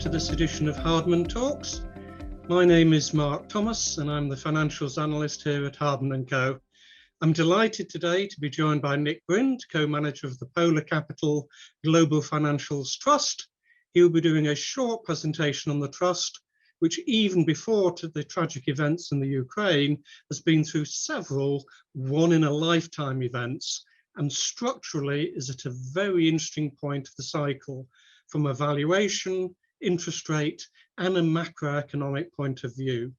to this edition of Hardman Talks. My name is Mark Thomas and I'm the financials analyst here at Hardman & Co. I'm delighted today to be joined by Nick Brind, co-manager of the Polar Capital Global Financials Trust. He'll be doing a short presentation on the trust, which even before the tragic events in the Ukraine has been through several one-in-a-lifetime events and structurally is at a very interesting point of the cycle from a valuation, interest rate and a macroeconomic point of view.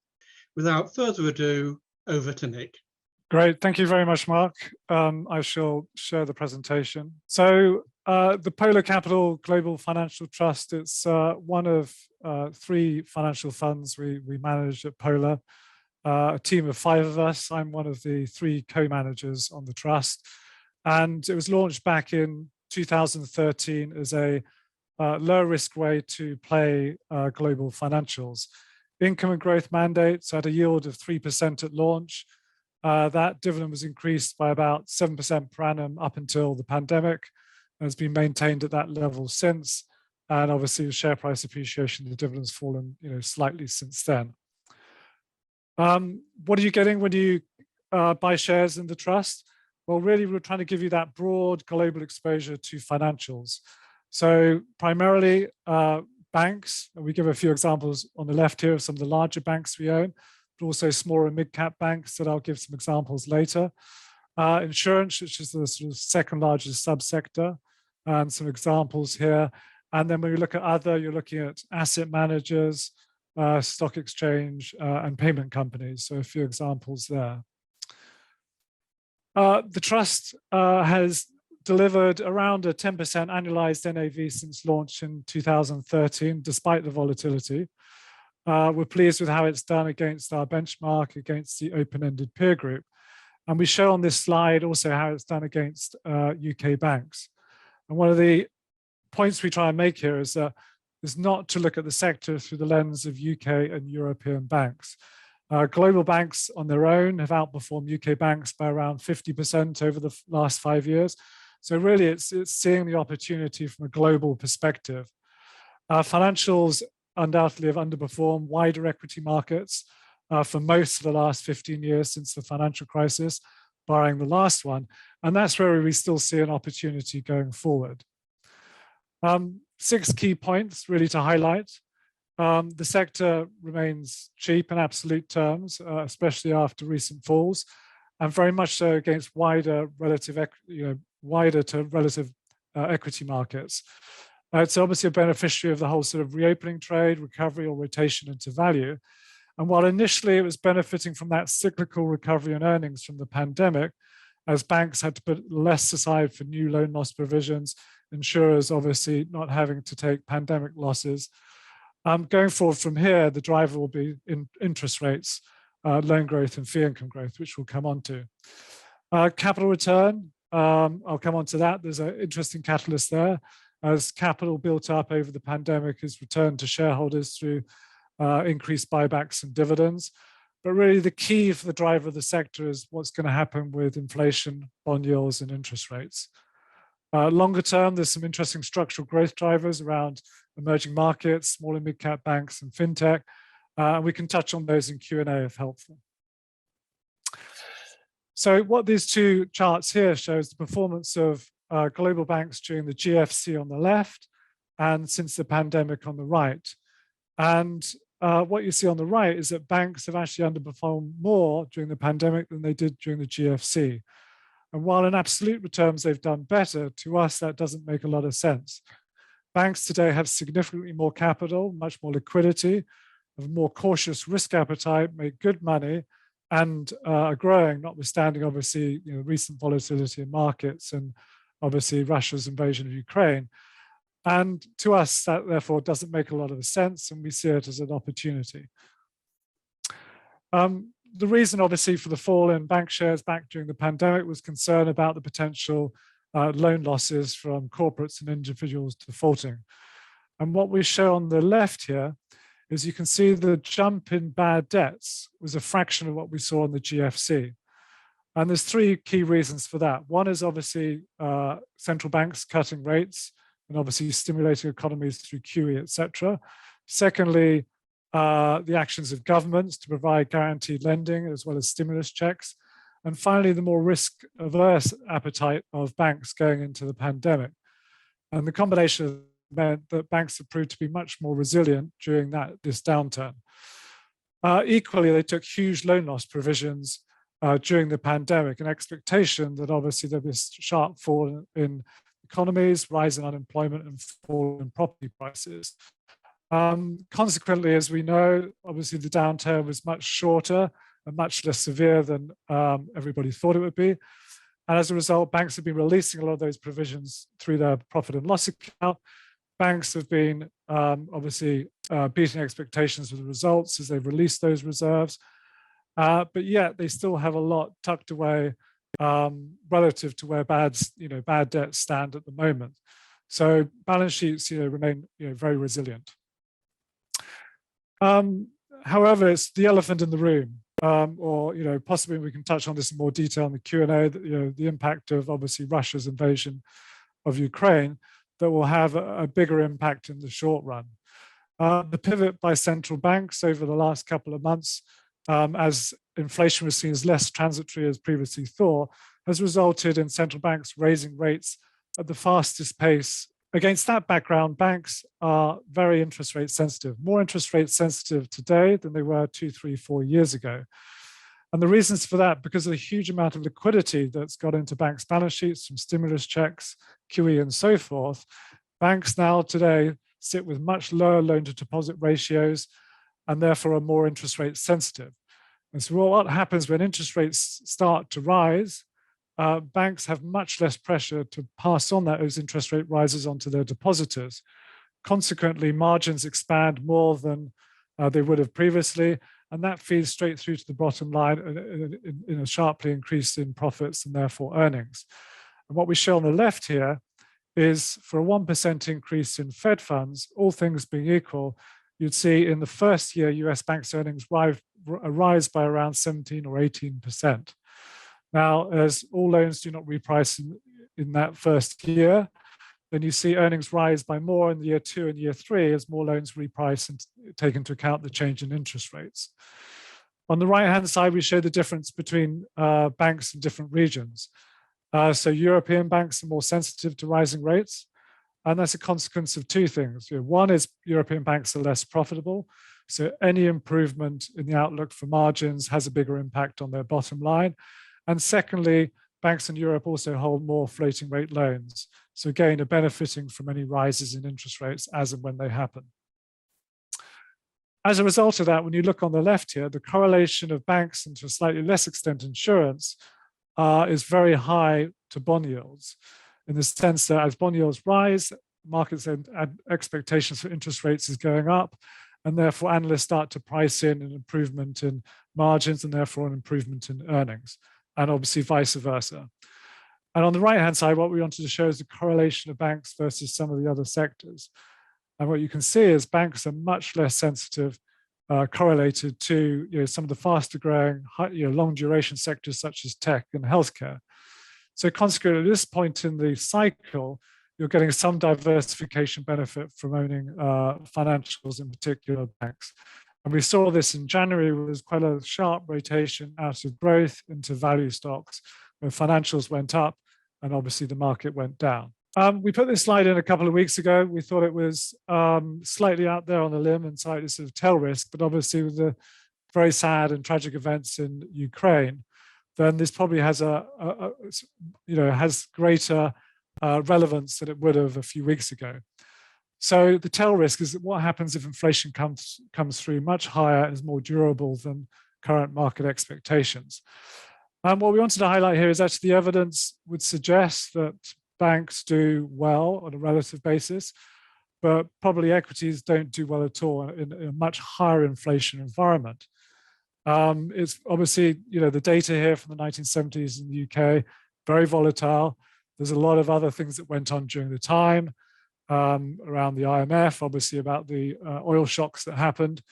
Without further ado, over to Nick. Great, thank you very much, Mark. I shall share the presentation. So the Polar Capital Global Financial Trust, it's one of three financial funds we manage at Polar, a team of 5 of us. I'm one of the 3 co-managers on the trust. And it was launched back in 2013 as a low risk way to play global financials. Income and growth mandates had a yield of 3% at launch. That dividend was increased by about 7% per annum up until the pandemic and has been maintained at that level since. And obviously, with share price appreciation, the dividend's fallen, slightly since then. What are you getting when you buy shares in the trust? Well, really, we're trying to give you that broad global exposure to financials. So primarily banks, and we give a few examples on the left here of some of the larger banks we own, but also smaller and mid-cap banks that I'll give some examples later. Insurance, which is the sort of second largest subsector, and some examples here. And then when you look at other, you're looking at asset managers, stock exchange, and payment companies. So a few examples there. The trust has delivered around a 10% annualized NAV since launch in 2013, despite the volatility. We're pleased with how it's done against our benchmark, against the open-ended peer group. And we show on this slide also how it's done against UK banks. And one of the points we try and make here is not to look at the sector through the lens of UK and European banks. Global banks on their own have outperformed UK banks by around 50% over the last 5 years. So really it's seeing the opportunity from a global perspective. Financials undoubtedly have underperformed wider equity markets for most of the last 15 years since the financial crisis, barring the last one. And that's where we still see an opportunity going forward. 6 key points really to highlight. The sector remains cheap in absolute terms, especially after recent falls, and very much so against wider to relative equity markets. It's obviously a beneficiary of the whole sort of reopening trade, recovery or rotation into value. And while initially it was benefiting from that cyclical recovery in earnings from the pandemic, as banks had to put less aside for new loan loss provisions, insurers obviously not having to take pandemic losses. Going forward from here, the driver will be in interest rates, loan growth and fee income growth, which we'll come on to. Capital return, I'll come on to that. There's an interesting catalyst there. As capital built up over the pandemic is returned to shareholders through increased buybacks and dividends. But really the key for the driver of the sector is what's going to happen with inflation, bond yields and interest rates. Longer term, there's some interesting structural growth drivers around emerging markets, small and mid-cap banks and FinTech. We can touch on those in Q&A if helpful. So what these 2 charts here shows the performance of global banks during the GFC on the left and since the pandemic on the right. And what you see on the right is that banks have actually underperformed more during the pandemic than they did during the GFC. And while in absolute terms they've done better, to us that doesn't make a lot of sense. Banks today have significantly more capital, much more liquidity, have a more cautious risk appetite, make good money, and are growing, notwithstanding obviously recent volatility in markets and obviously Russia's invasion of Ukraine. And to us, that therefore doesn't make a lot of sense, and we see it as an opportunity. The reason obviously for the fall in bank shares back during the pandemic was concern about the potential loan losses from corporates and individuals defaulting. And what we show on the left here is you can see the jump in bad debts was a fraction of what we saw in the GFC. And there's 3 key reasons for that. One is obviously central banks cutting rates and obviously stimulating economies through QE, etc. Secondly, the actions of governments to provide guaranteed lending as well as stimulus checks. And finally, the more risk-averse appetite of banks going into the pandemic. And the combination meant that banks have proved to be much more resilient during this downturn. Equally, they took huge loan loss provisions during the pandemic, an expectation that obviously there'd be a sharp fall in economies, rise in unemployment, and fall in property prices. Consequently, as we know, obviously the downturn was much shorter and much less severe than everybody thought it would be. And as a result, banks have been releasing a lot of those provisions through their profit and loss account. Banks have been obviously beating expectations with the results as they've released those reserves. But yet they still have a lot tucked away relative to where bad debts stand at the moment. So balance sheets remain very resilient. However, it's the elephant in the room, or possibly we can touch on this in more detail in the Q&A. The impact of obviously Russia's invasion of Ukraine that will have a bigger impact in the short run. The pivot by central banks over the last couple of months, as inflation was seen as less transitory as previously thought, has resulted in central banks raising rates at the fastest pace. Against that background, banks are very interest rate sensitive, more interest rate sensitive today than they were 2, 3, 4 years ago. And the reasons for that, because of the huge amount of liquidity that's got into banks' balance sheets from stimulus checks, QE, and so forth, banks now today sit with much lower loan to deposit ratios and therefore are more interest rate sensitive. And so what happens when interest rates start to rise, banks have much less pressure to pass on those interest rate rises onto their depositors. Consequently, margins expand more than they would have previously, and that feeds straight through to the bottom line in a sharply increase in profits and therefore earnings. And what we show on the left here is for a 1% increase in Fed funds, all things being equal, you'd see in the first year US banks' earnings rise by around 17 or 18%. Now, as all loans do not reprice in that first year, then you see earnings rise by more in year 2 and year 3 as more loans reprice and take into account the change in interest rates. On the right-hand side, we show the difference between banks in different regions. So European banks are more sensitive to rising rates, and that's a consequence of two things. One is European banks are less profitable, so any improvement in the outlook for margins has a bigger impact on their bottom line. And secondly, banks in Europe also hold more floating rate loans. So again, are benefiting from any rises in interest rates as and when they happen. As a result of that, when you look on the left here, the correlation of banks and to a slightly less extent insurance is very high to bond yields, in the sense that as bond yields rise, markets and expectations for interest rates is going up, and therefore analysts start to price in an improvement in margins and therefore an improvement in earnings, and obviously vice versa. And on the right-hand side, what we wanted to show is the correlation of banks versus some of the other sectors. And what you can see is banks are much less sensitive, correlated to some of the faster growing, long duration sectors such as tech and healthcare. So consequently, at this point in the cycle, you're getting some diversification benefit from owning financials, in particular banks. And we saw this in January, where there was quite a sharp rotation out of growth into value stocks, where financials went up and obviously the market went down. We put this slide in a couple of weeks ago. We thought it was slightly out there on the limb and slightly sort of tail risk, but obviously with the very sad and tragic events in Ukraine, then this probably has has greater relevance than it would have a few weeks ago. So the tail risk is what happens if inflation comes through much higher and is more durable than current market expectations. What we wanted to highlight here is actually the evidence would suggest that banks do well on a relative basis, but probably equities don't do well at all in a much higher inflation environment. It's obviously, the data here from the 1970s in the UK, very volatile. There's a lot of other things that went on during the time around the IMF, obviously about the oil shocks that happened.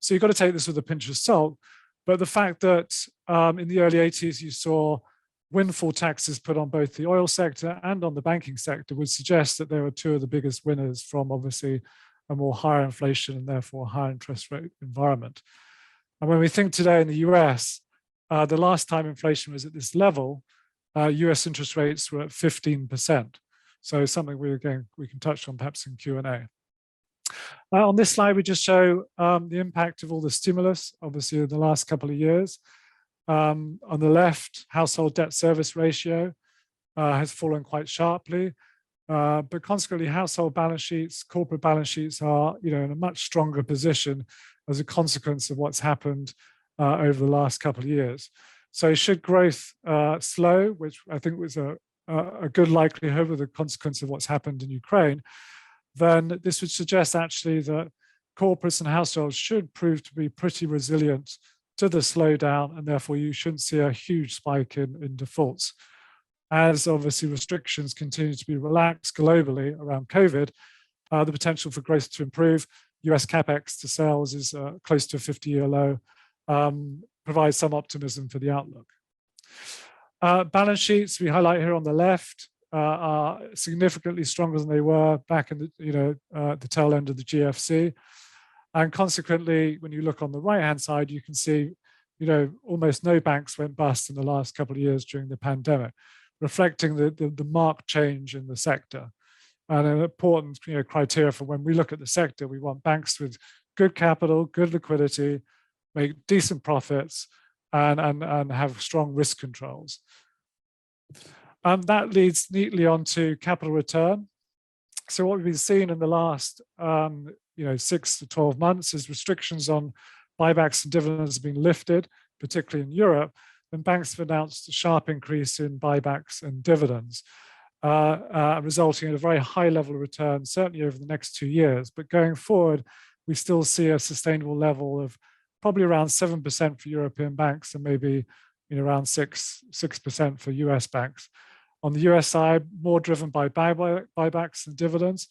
So you've got to take this with a pinch of salt. But the fact that in the early 80s, you saw windfall taxes put on both the oil sector and on the banking sector would suggest that they were two of the biggest winners from obviously a more higher inflation and therefore higher interest rate environment. And when we think today in the US, the last time inflation was at this level, US interest rates were at 15%. So something we can touch on perhaps in Q&A. On this slide, we just show the impact of all the stimulus, obviously, in the last couple of years. On the left, household debt service ratio has fallen quite sharply, but consequently, household balance sheets, corporate balance sheets are, in a much stronger position as a consequence of what's happened over the last couple of years. So should growth slow, which I think was a good likelihood with the consequence of what's happened in Ukraine, then this would suggest actually that corporates and households should prove to be pretty resilient to the slowdown, and therefore you shouldn't see a huge spike in defaults. As obviously restrictions continue to be relaxed globally around COVID, the potential for growth to improve, US capex to sales is close to a 50-year low, provides some optimism for the outlook. Balance sheets we highlight here on the left are significantly stronger than they were back in the tail end of the GFC, and consequently, when you look on the right-hand side, you can see almost no banks went bust in the last couple of years during the pandemic, reflecting the marked change in the sector. And an important criteria for when we look at the sector, we want banks with good capital, good liquidity, make decent profits, and have strong risk controls. That leads neatly onto capital return. So what we've been seeing in the last 6 to 12 months is restrictions on buybacks and dividends have been lifted, particularly in Europe, and banks have announced a sharp increase in buybacks and dividends, resulting in a very high level of return, certainly over the next 2 years. But going forward, we still see a sustainable level of probably around 7% for European banks and maybe around 6% for US banks. On the US side, more driven by buybacks and dividends.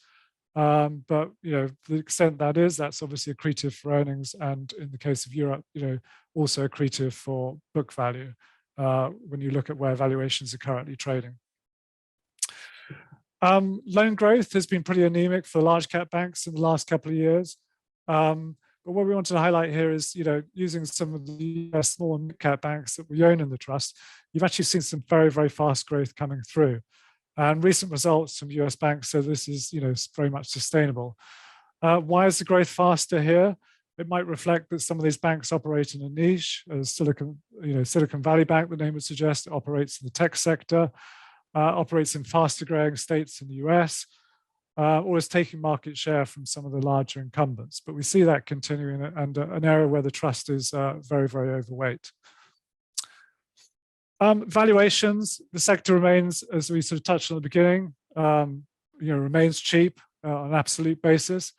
But the extent that's obviously accretive for earnings, and in the case of Europe, also accretive for book value when you look at where valuations are currently trading. Loan growth has been pretty anemic for large cap banks in the last couple of years. But what we wanted to highlight here is, using some of the small and mid cap banks that we own in the trust, you've actually seen some very, very fast growth coming through. And recent results from US banks, so this is, very much sustainable. Why is the growth faster here? It might reflect that some of these banks operate in a niche, as Silicon Valley Bank, the name would suggest, operates in the tech sector, operates in faster growing states in the US, or is taking market share from some of the larger incumbents. But we see that continuing, and an area where the trust is very, very overweight. Valuations, the sector remains, as we sort of touched on at the beginning, remains cheap on an absolute basis.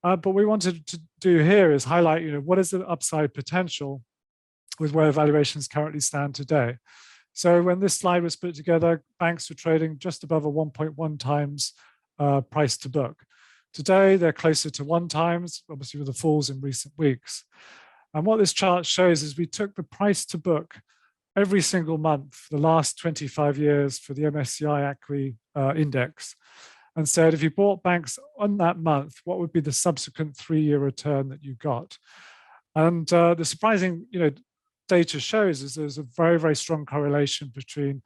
But what we wanted to do here is highlight, what is the upside potential with where valuations currently stand today. So when this slide was put together, banks were trading just above a 1.1 times price to book. Today, they're closer to 1 times, obviously with the falls in recent weeks. And what this chart shows is we took the price to book every single month for the last 25 years for the MSCI ACWI index, and said if you bought banks on that month, what would be the subsequent 3-year return that you got? And the surprising data shows is there's a very, very strong correlation between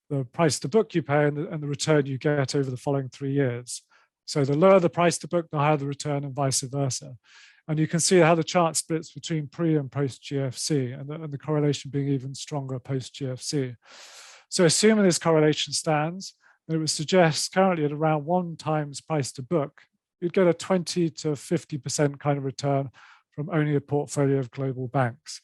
the price to book you pay and the return you get over the following 3 years. So the lower the price to book, the higher the return, and vice versa. And you can see how the chart splits between pre and post GFC, and the correlation being even stronger post GFC. So assuming this correlation stands, it would suggest currently at around 1 times price to book, you'd get a 20 to 50% kind of return from owning a portfolio of global banks.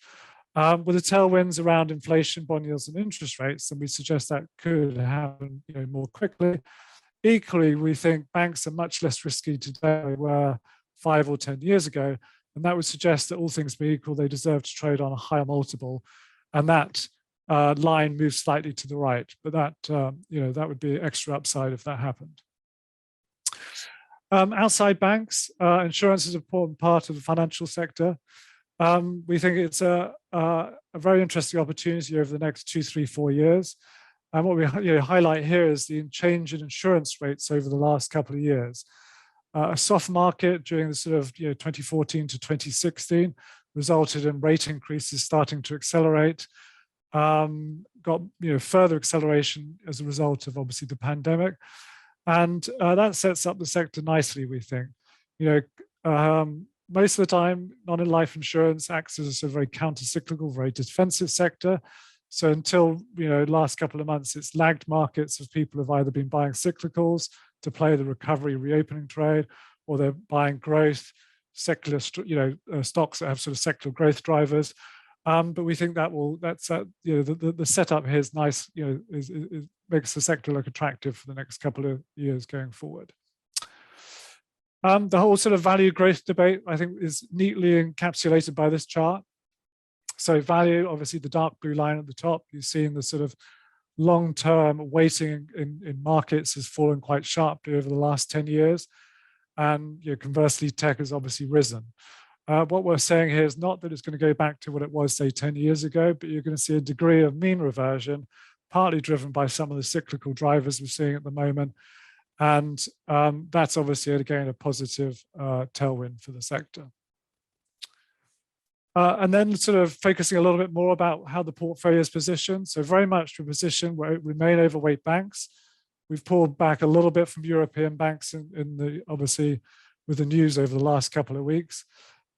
With the tailwinds around inflation, bond yields, and interest rates, then we suggest that could happen more quickly. Equally, we think banks are much less risky today than they were 5 or 10 years ago, and that would suggest that all things being equal, they deserve to trade on a higher multiple, and that line moves slightly to the right. But that that would be extra upside if that happened. Outside banks, insurance is an important part of the financial sector. We think it's a very interesting opportunity over the next 2, 3, 4 years. And what we highlight here is the change in insurance rates over the last couple of years. A soft market during the sort of 2014 to 2016 resulted in rate increases starting to accelerate. Got further acceleration as a result of obviously the pandemic, and that sets up the sector nicely. We think, most of the time, non-life insurance acts as a very counter-cyclical, very defensive sector. So until last couple of months, it's lagged markets as people have either been buying cyclicals to play the recovery reopening trade, or they're buying growth secular stocks that have sort of secular growth drivers. But we think the setup here is nice. It makes the sector look attractive for the next couple of years going forward. The whole sort of value growth debate, I think, is neatly encapsulated by this chart. So value, obviously the dark blue line at the top, you've seen the sort of long-term weighting in markets has fallen quite sharply over the last 10 years. And conversely, tech has obviously risen. What we're saying here is not that it's going to go back to what it was, say, 10 years ago, but you're going to see a degree of mean reversion, partly driven by some of the cyclical drivers we're seeing at the moment. And that's obviously, again, a positive tailwind for the sector. And then sort of focusing a little bit more about how the portfolio is positioned. So very much to a position where it remain overweight banks. We've pulled back a little bit from European banks obviously with the news over the last couple of weeks.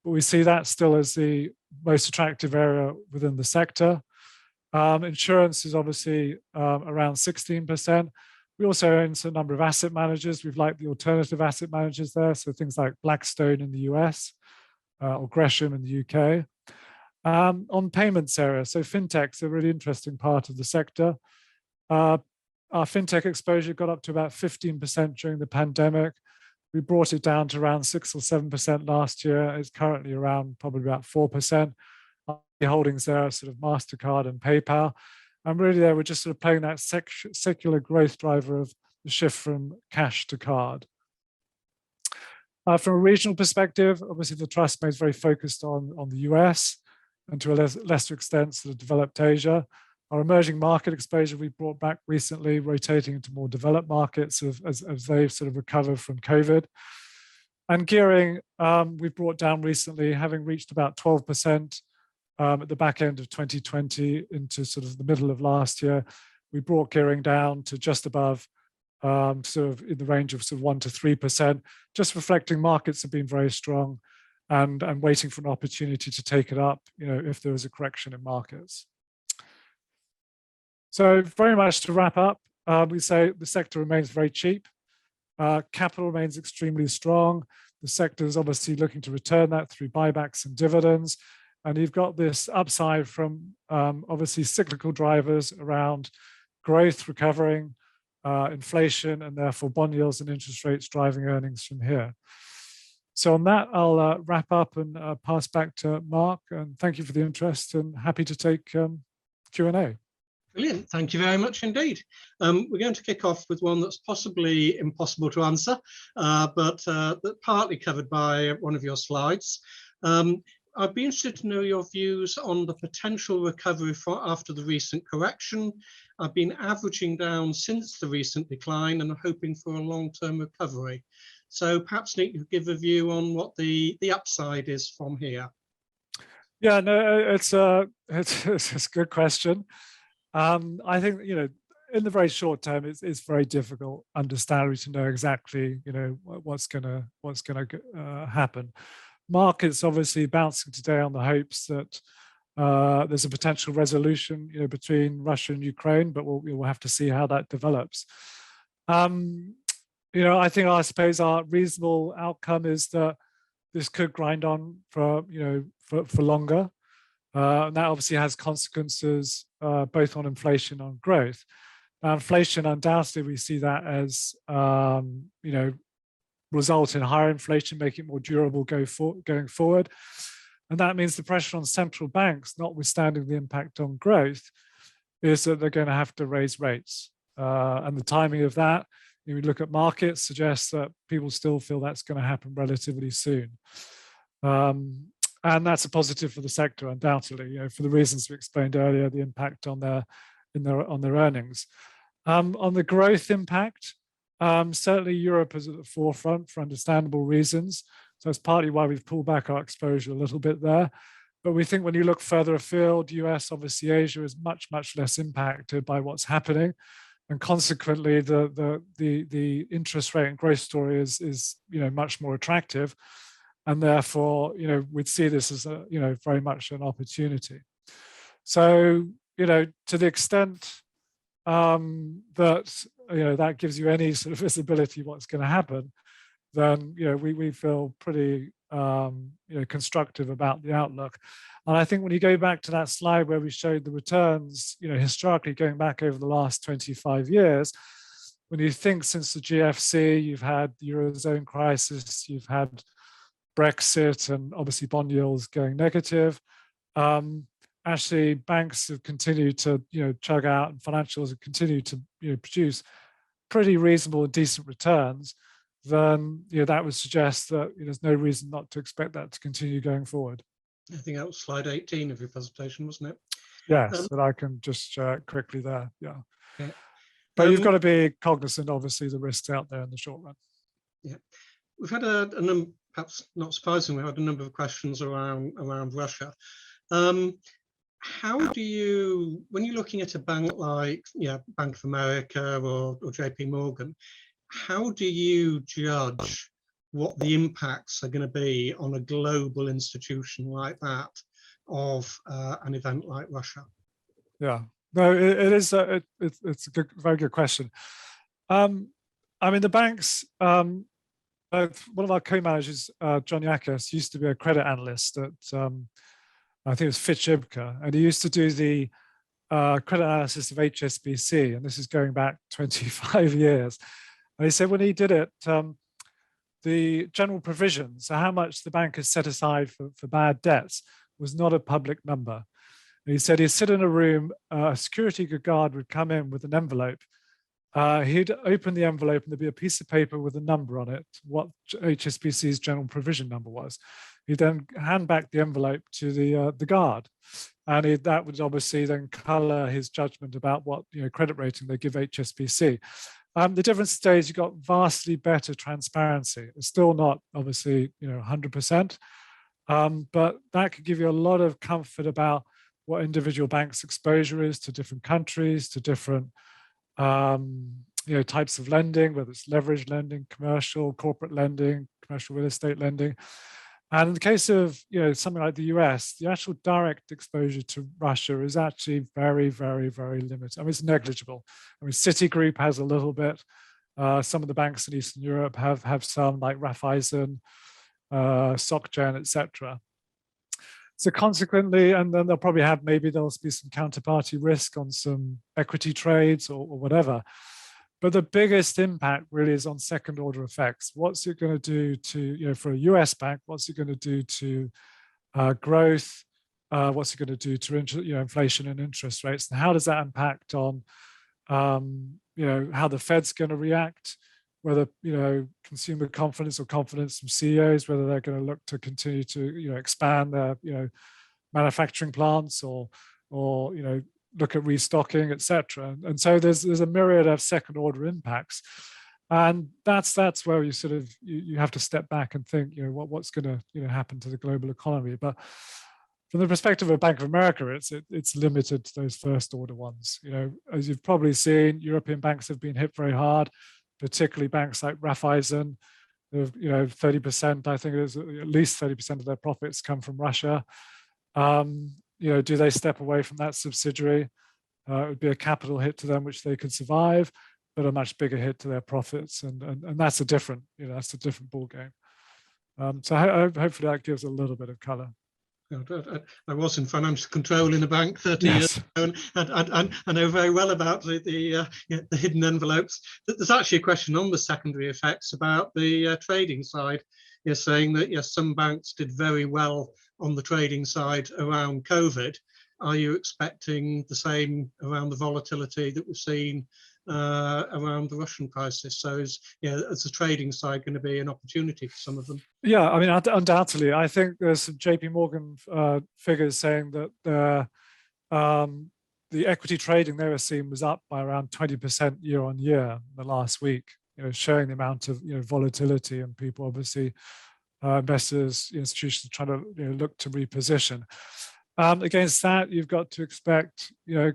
But we see that still as the most attractive area within the sector. Insurance is obviously around 16%. We also own a number of asset managers. We've liked the alternative asset managers there. So things like Blackstone in the US or Gresham in the UK. On payments area, so FinTech's a really interesting part of the sector. Our FinTech exposure got up to about 15% during the pandemic. We brought it down to around 6 or 7% last year. It's currently around probably about 4%. The holdings there are sort of MasterCard and PayPal. And really there, we're just sort of playing that secular growth driver of the shift from cash to card. From a regional perspective, obviously the trust remains very focused on the US and to a lesser extent sort of developed Asia. Our emerging market exposure we brought back recently, rotating into more developed markets as they've sort of recovered from COVID. And gearing we've brought down recently, having reached about 12% at the back end of 2020 into sort of the middle of last year. We brought gearing down to just above sort of in the range of sort of 1 to 3%, just reflecting markets have been very strong and waiting for an opportunity to take it up, if there is a correction in markets. So very much to wrap up, we say the sector remains very cheap. Capital remains extremely strong. The sector is obviously looking to return that through buybacks and dividends. And you've got this upside from obviously cyclical drivers around growth recovering, inflation, and therefore bond yields and interest rates driving earnings from here. So on that, I'll wrap up and pass back to Mark. And thank you for the interest and happy to take Q&A. Brilliant. Thank you very much indeed. We're going to kick off with one that's possibly impossible to answer, but partly covered by one of your slides. I'd be interested to know your views on the potential recovery after the recent correction. I've been averaging down since the recent decline and hoping for a long-term recovery. So perhaps Nick, you could give a view on what the upside is from here. Yeah, no, it's a good question. I think, in the very short term, it's very difficult, understandably, to know exactly, what's gonna happen. Markets obviously bouncing today on the hopes that there's a potential resolution, between Russia and Ukraine, but we'll have to see how that develops. I think I suppose our reasonable outcome is that this could grind on for longer. And that obviously has consequences both on inflation and on growth. Now, inflation, undoubtedly, we see that as result in higher inflation, making it more durable going forward. And that means the pressure on central banks, notwithstanding the impact on growth, is that they're going to have to raise rates. And the timing of that, we look at markets, suggests that people still feel that's going to happen relatively soon. And that's a positive for the sector, undoubtedly, for the reasons we explained earlier, the impact on their earnings. On the growth impact, Certainly Europe is at the forefront for understandable reasons. So it's partly why we've pulled back our exposure a little bit there. But we think when you look further afield, US, obviously Asia is much, much less impacted by what's happening. And consequently, the interest rate and growth story is much more attractive. And therefore, we'd see this as a, very much an opportunity. So, to the extent that that gives you any sort of visibility what's going to happen, then we feel pretty constructive about the outlook. And I think when you go back to that slide where we showed the returns, historically going back over the last 25 years, when you think since the GFC, you've had the Eurozone crisis, you've had Brexit, and obviously bond yields going negative. Actually, banks have continued to chug out, and financials have continued to produce pretty reasonable and decent returns. Then that would suggest that there's no reason not to expect that to continue going forward. I think that was slide 18 of your presentation, wasn't it? Yes, but I can just share it quickly there. Yeah. Yeah. But you've got to be cognizant, obviously, the risks out there in the short run. Yeah. We've had a number, perhaps not surprisingly, we had a number of questions around Russia. How do you, when you're looking at a bank like Bank of America or JP Morgan, how do you judge what the impacts are going to be on a global institution like that of an event like Russia? Yeah, no, it's a good, very good question. I mean, the banks, one of our co-managers, John Yakis, used to be a credit analyst at, I think it was Fitch Ibka, and he used to do the credit analysis of HSBC, and this is going back 25 years. And he said when he did it, the general provisions, so how much the bank has set aside for bad debts, was not a public number. And he said he'd sit in a room, a security guard would come in with an envelope. He'd open the envelope and there'd be a piece of paper with a number on it, what HSBC's general provision number was. He'd then hand back the envelope to the guard. And that would obviously then color his judgment about what credit rating they give HSBC. The difference today is you've got vastly better transparency. It's still not obviously 100%, but that could give you a lot of comfort about what individual banks' exposure is to different countries, to different types of lending, whether it's leverage lending, commercial, corporate lending, commercial real estate lending. And in the case of something like the US, the actual direct exposure to Russia is actually very, very, very limited. I mean, it's negligible. I mean, Citigroup has a little bit. Some of the banks in Eastern Europe have some, like Raiffeisen, SocGen, etc. So consequently, and then they'll probably have, maybe there'll be some counterparty risk on some equity trades or whatever. But the biggest impact really is on second order effects. What's it going to do to, for a US bank, what's it going to do to growth? What's it going to do to inflation and interest rates? And how does that impact on, how the Fed's going to react? Whether consumer confidence or confidence from CEOs, whether they're going to look to continue to expand their manufacturing plants or look at restocking, etc. And so there's a myriad of second order impacts, and that's where you sort of you have to step back and think what's going to happen to the global economy. But from the perspective of Bank of America, it's limited to those first order ones. As you've probably seen, European banks have been hit very hard, particularly banks like Raiffeisen. 30%, I think it is at least 30% of their profits come from Russia. Do they step away from that subsidiary? It would be a capital hit to them, which they could survive, but a much bigger hit to their profits, and that's a different, that's a different ball game. So hopefully that gives a little bit of color. I was in financial control in a bank 30 years ago, and I know very well about the hidden envelopes. There's actually a question on the secondary effects about the trading side. You're saying that yes, some banks did very well on the trading side around COVID. Are you expecting the same around the volatility that we've seen around the Russian crisis? So is the trading side going to be an opportunity for some of them? Yeah, I mean, undoubtedly. I think there's some JP Morgan figures saying that the equity trading they were seeing was up by around 20% year on year in the last week. showing the amount of volatility, and people obviously, investors, institutions trying to look to reposition. Against that, you've got to expect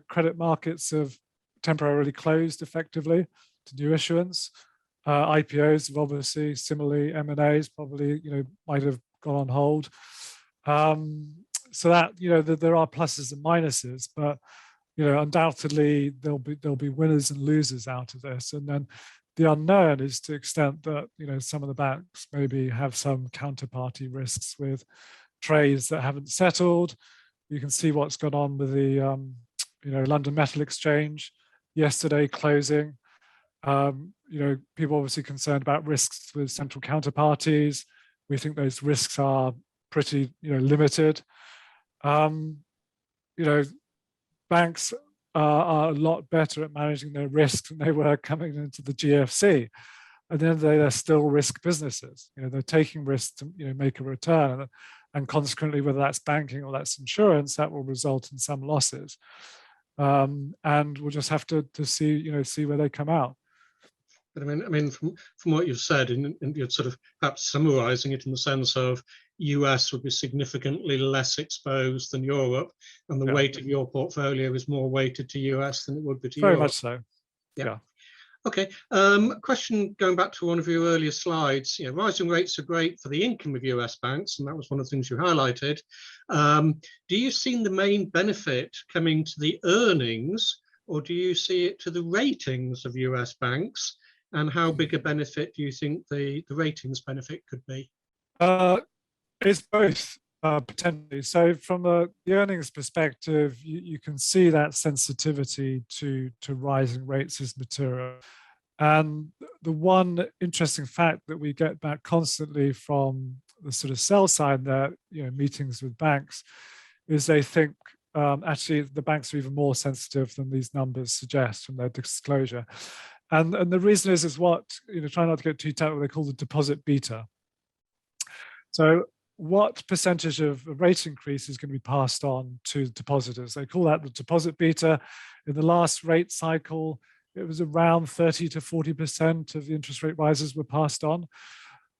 credit markets have temporarily closed effectively to new issuance. IPOs have obviously, similarly, M&As probably might have gone on hold. So that there are pluses and minuses, but undoubtedly there'll be winners and losers out of this. And then the unknown is to the extent that some of the banks maybe have some counterparty risks with trades that haven't settled. You can see what's gone on with the London Metal Exchange yesterday closing. People obviously concerned about risks with central counterparties. We think those risks are pretty limited. Banks are a lot better at managing their risks than they were coming into the GFC. At the end of the day, they're still risk businesses. They're taking risks to make a return, and consequently, whether that's banking or that's insurance, that will result in some losses. And we'll just have to see where they come out. But I mean, from what you've said, and you're sort of perhaps summarising it in the sense of US would be significantly less exposed than Europe, and the weight of your portfolio is more weighted to US than it would be to Very Europe. much so. Yeah. Okay. Question going back to one of your earlier slides. Rising rates are great for the income of US banks, and that was one of the things you highlighted. Do you see the main benefit coming to the earnings, or do you see it to the ratings of US banks? And how big a benefit do you think the ratings benefit could be? It's both, potentially. So from the earnings perspective, you can see that sensitivity to rising rates is material. And the one interesting fact that we get back constantly from the sort of sell side, that meetings with banks, is they think actually the banks are even more sensitive than these numbers suggest from their disclosure. And the reason is what, try not to get too technical, they call the deposit beta. So what percentage of a rate increase is going to be passed on to depositors? They call that the deposit beta. In the last rate cycle, it was around 30 to 40% of the interest rate rises were passed on.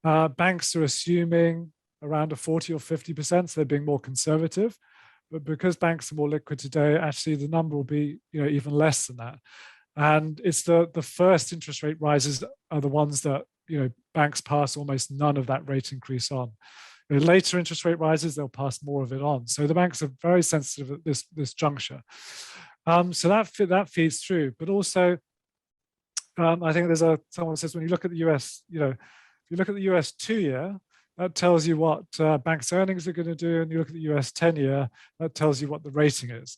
Banks are assuming around a 40 or 50%, so they're being more conservative. But because banks are more liquid today, actually the number will be even less than that. And it's the first interest rate rises are the ones that banks pass almost none of that rate increase on. Later interest rate rises, they'll pass more of it on. So the banks are very sensitive at this juncture. So that feeds through. But also, I think there's someone says when you look at the US, if you look at the US 2-year, that tells you what banks' earnings are going to do, and you look at the US 10-year, that tells you what the rating is.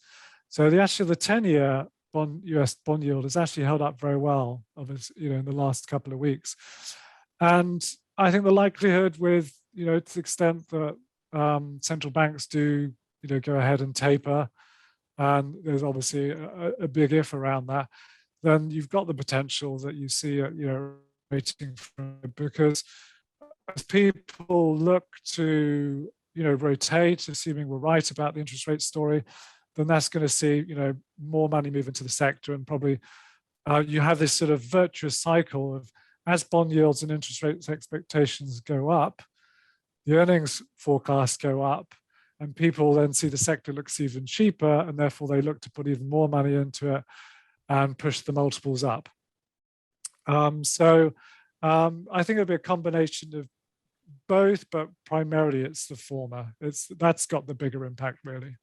So the 10-year US bond yield has actually held up very well, obviously, in the last couple of weeks. And I think the likelihood with, to the extent that central banks do, go ahead and taper, and there's obviously a big if around that, then you've got the potential that you see a rating from it, because as people look to rotate, assuming we're right about the interest rate story, then that's going to see more money move into the sector, and probably you have this sort of virtuous cycle of, as bond yields and interest rates expectations go up, the earnings forecasts go up, and people then see the sector looks even cheaper, and therefore they look to put even more money into it and push the multiples up. So I think it'll be a combination of both, but primarily it's the former. That's got the bigger impact, really.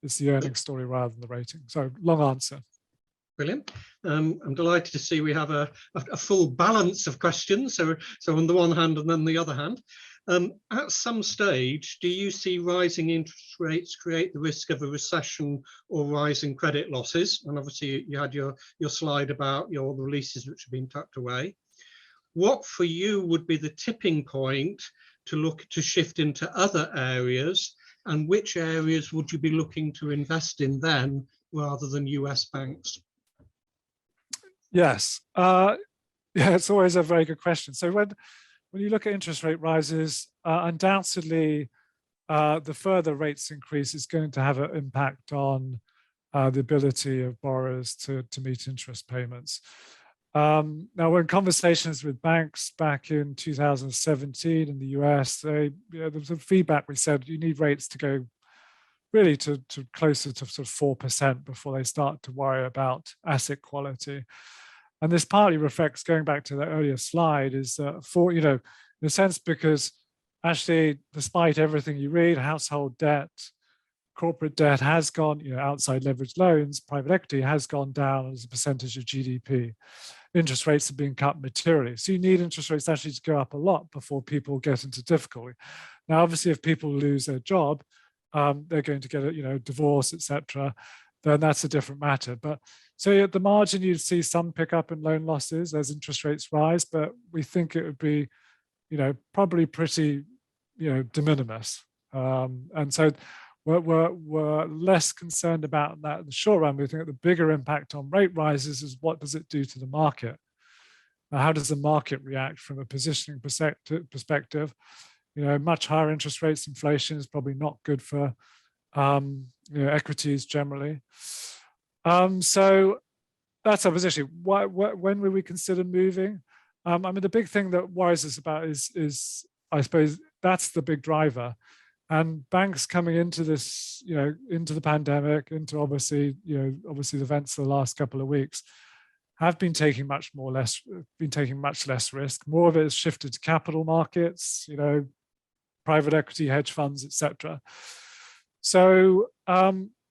It's the earnings story rather than the rating. So long answer. Brilliant. I'm delighted to see we have a full balance of questions. So on the one hand and then the other hand. At some stage, do you see rising interest rates create the risk of a recession or rising credit losses? And obviously you had your slide about your releases which have been tucked away. What for you would be the tipping point to look to shift into other areas, and which areas would you be looking to invest in then rather than US banks? Yes, yeah, it's always a very good question. So when you look at interest rate rises, undoubtedly the further rates increase is going to have an impact on the ability of borrowers to meet interest payments. Now, we're in conversations with banks back in 2017 in the US. There was some feedback. We said you need rates to go really to closer to sort of 4% before they start to worry about asset quality. And this partly reflects, going back to the earlier slide, is in a sense, because actually, despite everything you read, household debt, corporate debt has gone, outside leveraged loans, private equity has gone down as a percentage of GDP. Interest rates have been cut materially. So you need interest rates actually to go up a lot before people get into difficulty. Now, obviously, if people lose their job, they're going to get a divorce, etc., then that's a different matter. But so at the margin, you'd see some pickup in loan losses as interest rates rise, but we think it would be, probably pretty, de minimis. And so we're less concerned about that in the short run. We think that the bigger impact on rate rises is what does it do to the market? Now, how does the market react from a positioning perspective? Much higher interest rates, inflation is probably not good for equities generally. So that's our position. When will we consider moving? I mean, the big thing that worries us about is I suppose that's the big driver. And banks coming into this, into the pandemic, into obviously the events of the last couple of weeks, have been taking much less risk. More of it has shifted to capital markets, private equity, hedge funds, etc. So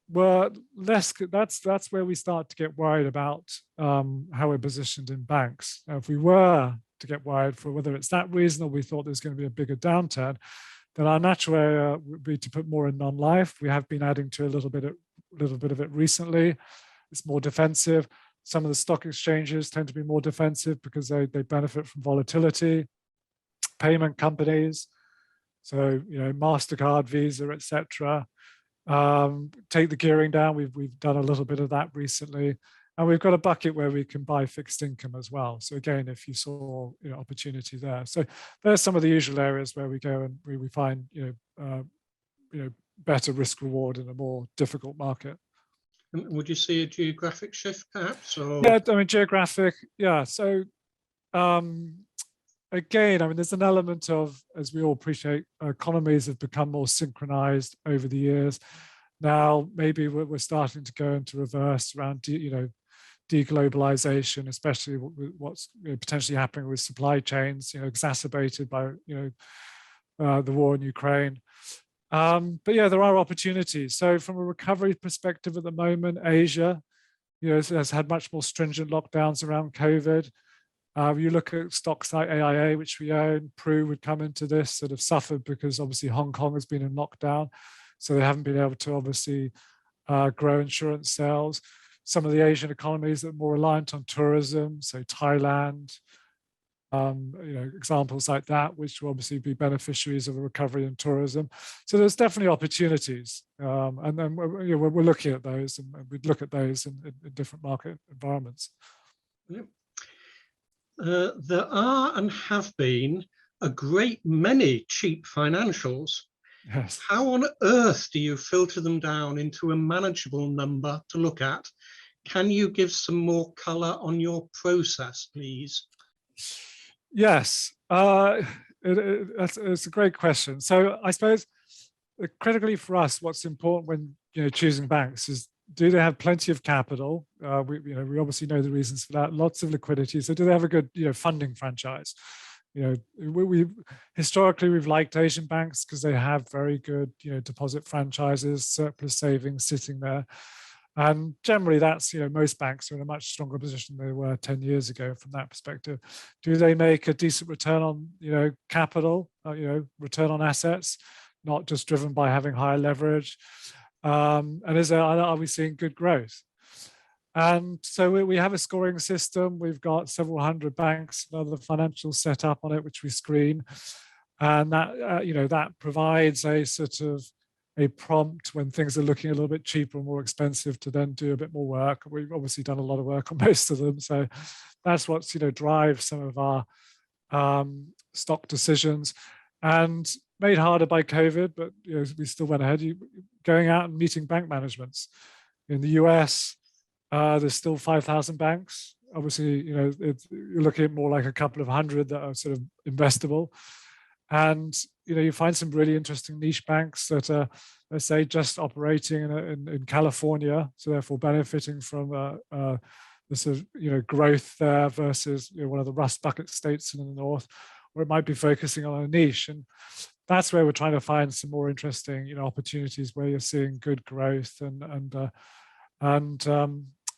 we're less. That's where we start to get worried about how we're positioned in banks. Now, if we were to get worried for whether it's that reason or we thought there's going to be a bigger downturn, then our natural area would be to put more in non-life. We have been adding to a little bit of it recently. It's more defensive. Some of the stock exchanges tend to be more defensive because they benefit from volatility. Payment companies, so MasterCard, Visa, etc. Take the gearing down. We've done a little bit of that recently, and we've got a bucket where we can buy fixed income as well. So again, if you saw opportunity there, so there's some of the usual areas where we go and we find better risk reward in a more difficult market. Would you see a geographic shift, perhaps? Or? Yeah, I mean geographic. Yeah, so again, I mean there's an element of, as we all appreciate, economies have become more synchronized over the years. Now maybe we're starting to go into reverse around deglobalization, especially with what's potentially happening with supply chains, exacerbated by the war in Ukraine. But yeah, there are opportunities. So from a recovery perspective at the moment, Asia, has had much more stringent lockdowns around COVID. You look at stocks like AIA, which we own, Pru would come into this, that have suffered because obviously Hong Kong has been in lockdown. So they haven't been able to obviously grow insurance sales. Some of the Asian economies that are more reliant on tourism, so Thailand, examples like that, which will obviously be beneficiaries of a recovery in tourism. So there's definitely opportunities, and then we're looking at those, and we'd look at those in different market environments. Yep. There are and have been a great many cheap financials. Yes. How on earth do you filter them down into a manageable number to look at? Can you give some more color on your process, please? Yes, it's a great question. So I suppose critically for us, what's important when choosing banks is, do they have plenty of capital? We obviously know the reasons for that. Lots of liquidity. So do they have a good funding franchise? We historically we've liked Asian banks because they have very good deposit franchises, surplus savings sitting there. And generally, that's most banks are in a much stronger position than they were 10 years ago from that perspective. Do they make a decent return on capital, return on assets, not just driven by having higher leverage? And are we seeing good growth? And so we have a scoring system. We've got several hundred banks and other financials set up on it, which we screen, and that that provides a sort of a prompt when things are looking a little bit cheaper or more expensive to then do a bit more work. We've obviously done a lot of work on most of them, so that's what's drives some of our stock decisions, and made harder by COVID. But we still went ahead. Going out and meeting bank managements in the US. There's still 5,000 banks. obviously, you're looking at more like a couple of hundred that are sort of investable. And, you find some really interesting niche banks that are, let's say, just operating in California, so therefore benefiting from the sort of, growth there versus, one of the rust bucket states in the north, or it might be focusing on a niche. And that's where we're trying to find some more interesting, opportunities where you're seeing good growth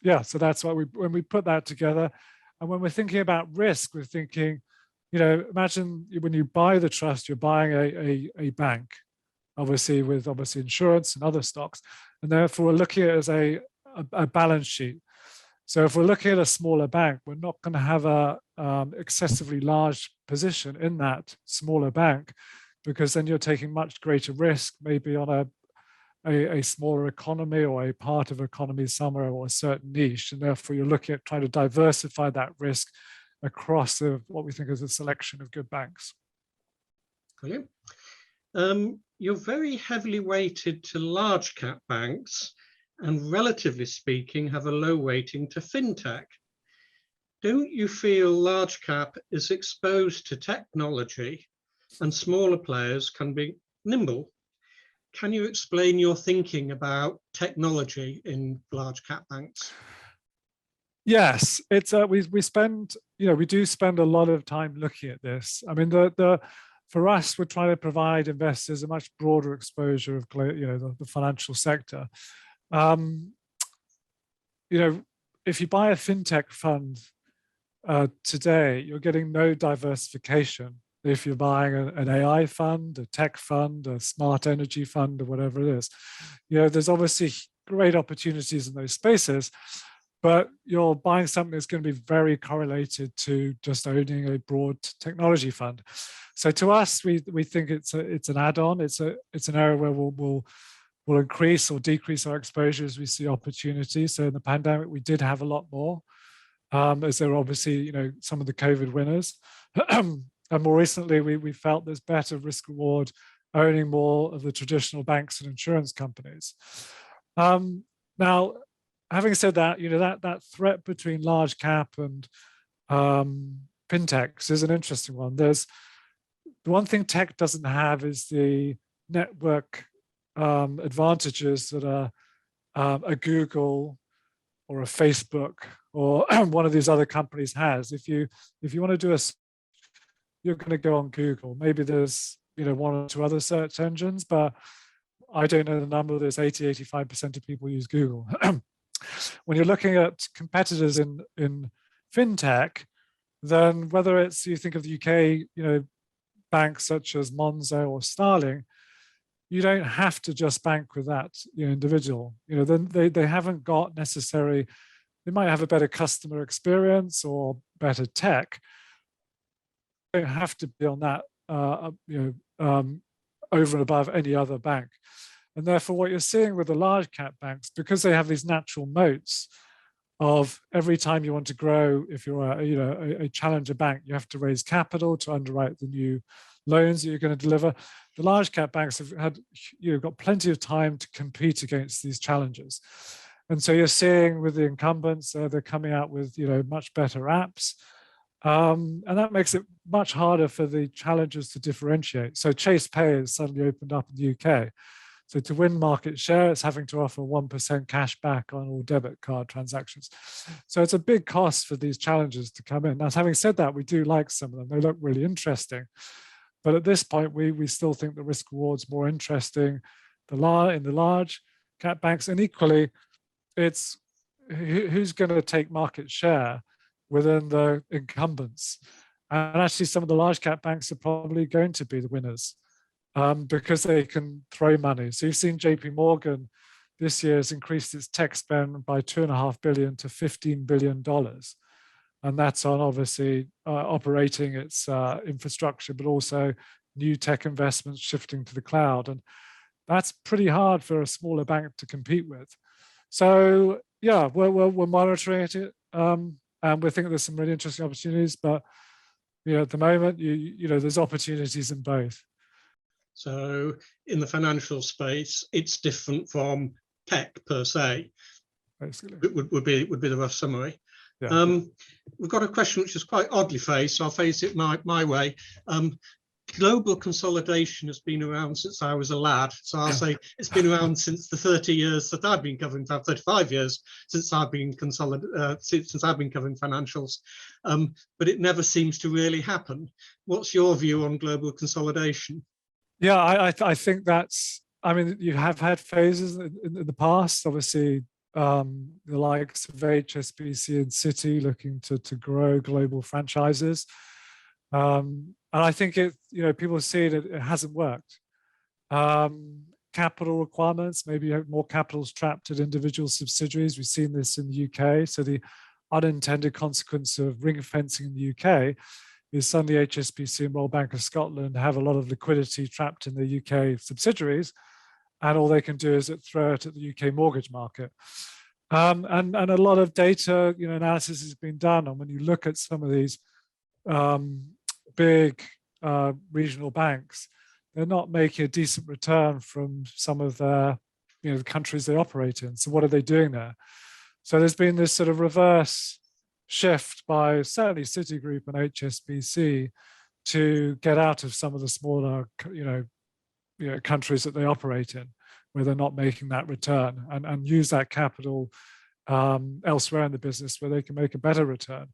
yeah, so that's why when we put that together, and when we're thinking about risk, we're thinking, imagine when you buy the trust, you're buying a bank, obviously with insurance and other stocks, and therefore we're looking at it as a balance sheet. So if we're looking at a smaller bank, we're not going to have a excessively large position in that smaller bank, because then you're taking much greater risk, maybe on a smaller economy or a part of economy somewhere or a certain niche. And therefore you're looking at trying to diversify that risk across what we think is a selection of good banks. Brilliant. You're very heavily weighted to large cap banks and, relatively speaking, have a low weighting to FinTech. Don't you feel large cap is exposed to technology and smaller players can be nimble? Can you explain your thinking about technology in large cap banks? Yes, it's we spend, we do spend a lot of time looking at this. I mean, for us, we're trying to provide investors a much broader exposure of, the financial sector. If you buy a FinTech fund today, you're getting no diversification. If you're buying an AI fund, a tech fund, a smart energy fund, or whatever it is, there's obviously great opportunities in those spaces, but you're buying something that's going to be very correlated to just owning a broad technology fund. So to us, we think it's an add-on. It's an area where we'll increase or decrease our exposure as we see opportunities. So in the pandemic, we did have a lot more, as there were obviously, some of the COVID winners. And more recently, we felt there's better risk reward owning more of the traditional banks and insurance companies. Now, having said that, that threat between large cap and fintechs is an interesting one. There's the one thing tech doesn't have is the network advantages that a Google or a Facebook or one of these other companies has. If you want to do you're going to go on Google. Maybe there's one or two other search engines, but I don't know the number. There's 85% of people use Google. When you're looking at competitors in fintech, then whether it's, you think of the UK, banks such as Monzo or Starling, you don't have to just bank with that individual. Then they haven't got necessarily. They might have a better customer experience or better tech. They don't have to be on that, over and above any other bank. And therefore, what you're seeing with the large cap banks, because they have these natural moats of every time you want to grow, if you're a challenger bank, you have to raise capital to underwrite the new loans that you're going to deliver. The large cap banks have had, got plenty of time to compete against these challenges. And so you're seeing with the incumbents, they're coming out with much better apps. And that makes it much harder for the challengers to differentiate. So Chase Pay has suddenly opened up in the UK. So to win market share, it's having to offer 1% cash back on all debit card transactions. So it's a big cost for these challengers to come in. Now, having said that, we do like some of them. They look really interesting. But at this point, we still think the risk reward's more interesting in the large cap banks. And equally, it's who's going to take market share within the incumbents. And actually, some of the large cap banks are probably going to be the winners because they can throw money. So you've seen JP Morgan this year has increased its tech spend by $2.5 billion to $15 billion. And that's on obviously operating its infrastructure, but also new tech investments shifting to the cloud. And that's pretty hard for a smaller bank to compete with. So yeah, we're monitoring it. And we think there's some really interesting opportunities, but at the moment, there's opportunities in both. So in the financial space, it's different from tech per se. Basically, It would be the rough summary. Yeah. We've got a question which is quite oddly phrased, so I'll phrase it my way. Global consolidation has been around since I was a lad. So I'll say it's been around since the 30 years that I've been covering, 35 years since I've been since I've been covering financials. But it never seems to really happen. What's your view on global consolidation? Yeah, I think that's, I mean, you have had phases in the past, obviously, the likes of HSBC and Citi looking to grow global franchises. And I think people see that it hasn't worked. Capital requirements, maybe more capital's trapped at individual subsidiaries. We've seen this in the UK. So the unintended consequence of ring fencing in the UK is suddenly HSBC and Royal Bank of Scotland have a lot of liquidity trapped in the UK subsidiaries, and all they can do is throw it at the UK mortgage market. And a lot of data analysis has been done on when you look at some of these big regional banks, they're not making a decent return from some of the countries they operate in. So what are they doing there? So there's been this sort of reverse shift by certainly Citigroup and HSBC to get out of some of the smaller countries that they operate in, where they're not making that return, and use that capital elsewhere in the business where they can make a better return.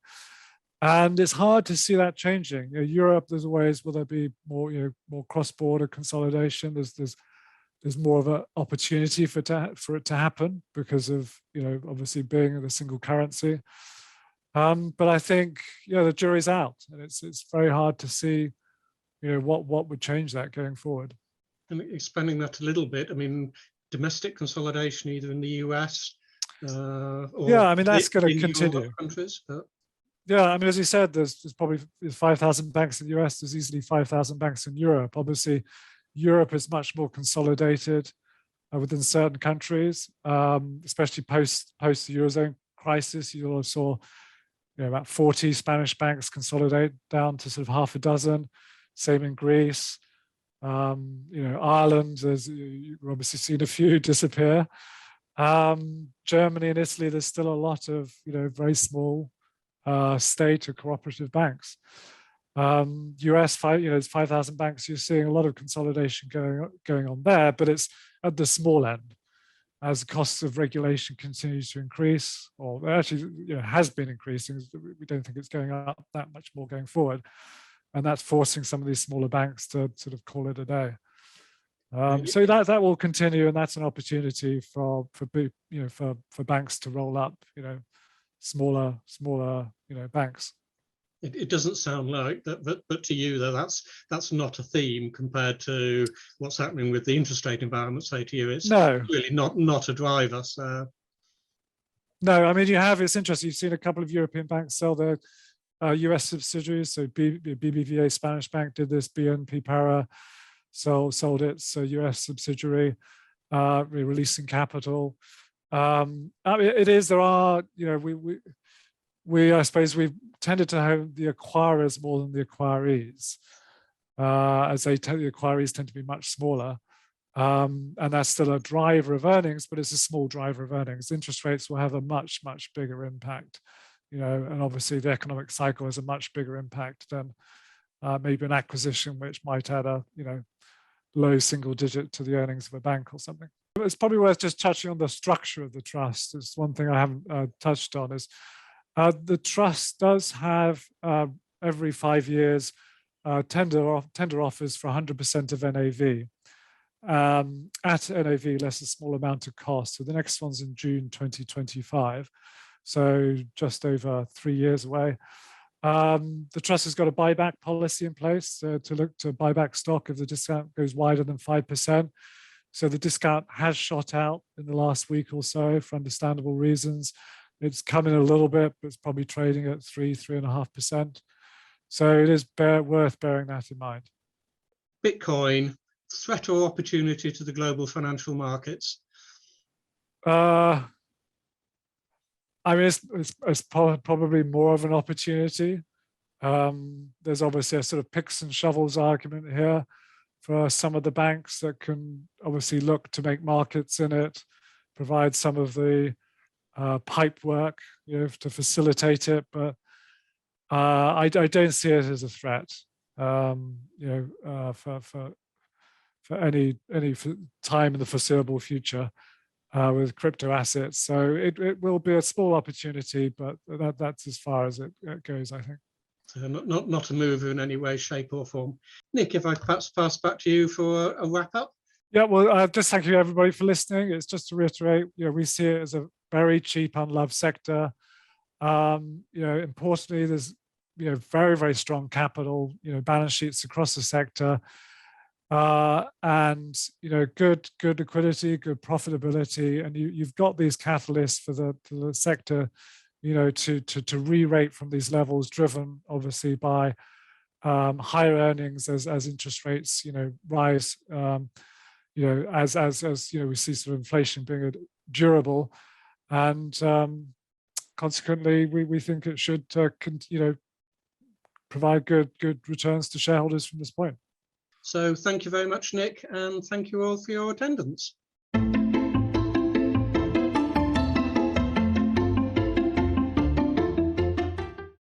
And it's hard to see that changing. Europe, there's always, will there be more, more cross-border consolidation? There's more of an opportunity for it to happen because of, obviously being in a single currency. But I think, the jury's out, and it's very hard to see, what would change that going forward. And expanding that a little bit, I mean, domestic consolidation either in the US or I mean, that's going to continue. Countries, but... Yeah, I mean, as you said, there's probably 5,000 banks in the US. There's easily 5,000 banks in Europe. Obviously, Europe is much more consolidated within certain countries, especially post the Eurozone crisis. You all saw about 40 Spanish banks consolidate down to sort of half a dozen. Same in Greece. Ireland, you've obviously seen a few disappear. Germany and Italy, there's still a lot of very small state or cooperative banks. US, there's 5,000 banks. You're seeing a lot of consolidation going on there, but it's at the small end as the costs of regulation continues to increase, or actually has been increasing. We don't think it's going up that much more going forward, and that's forcing some of these smaller banks to sort of call it a day. So that will continue, and that's an opportunity for banks to roll up, smaller banks. It doesn't sound like that, but to you though, that's not a theme compared to what's happening with the interest rate environment. Say to you, it's really not a driver. So no, I mean, it's interesting. You've seen a couple of European banks sell their US subsidiaries. So BBVA Spanish bank did this. BNP Paribas sold its US subsidiary, releasing capital. I mean, there are, I suppose we've tended to have the acquirers more than the acquirees, as the acquirees tend to be much smaller. And that's still a driver of earnings, but it's a small driver of earnings. Interest rates will have a much, much bigger impact, and obviously the economic cycle has a much bigger impact than maybe an acquisition, which might add a, low single digit to the earnings of a bank or something. It's probably worth just touching on the structure of the trust. It's one thing I haven't touched on is the trust does have every 5 years tender offers for 100% of NAV. At NAV less a small amount of cost. So the next one's in June 2025. So just over 3 years away. The trust has got a buyback policy in place to look to buy back stock if the discount goes wider than 5%. So the discount has shot out in the last week or so for understandable reasons. It's come in a little bit, but it's probably trading at 3.5%. So it is worth bearing that in mind. Bitcoin, threat or opportunity to the global financial markets? I mean, it's probably more of an opportunity. There's obviously a sort of picks and shovels argument here for some of the banks that can obviously look to make markets in it, provide some of the pipe work, to facilitate it, but I don't see it as a threat, for any time in the foreseeable future with crypto assets. So it will be a small opportunity, but that's as far as it goes, I think. So not a mover in any way, shape or form. Nick, if I perhaps pass back to you for a wrap up. Yeah, well, just thank you everybody for listening. It's just to reiterate, we see it as a very cheap, unloved sector. Importantly, there's very, very strong capital, balance sheets across the sector, and good liquidity, good profitability, and you've got these catalysts for the sector, to re-rate from these levels, driven obviously by higher earnings as interest rates rise. As we see sort of inflation being durable, and consequently, we think it should provide good returns to shareholders from this point. So thank you very much, Nick, and thank you all for your attendance.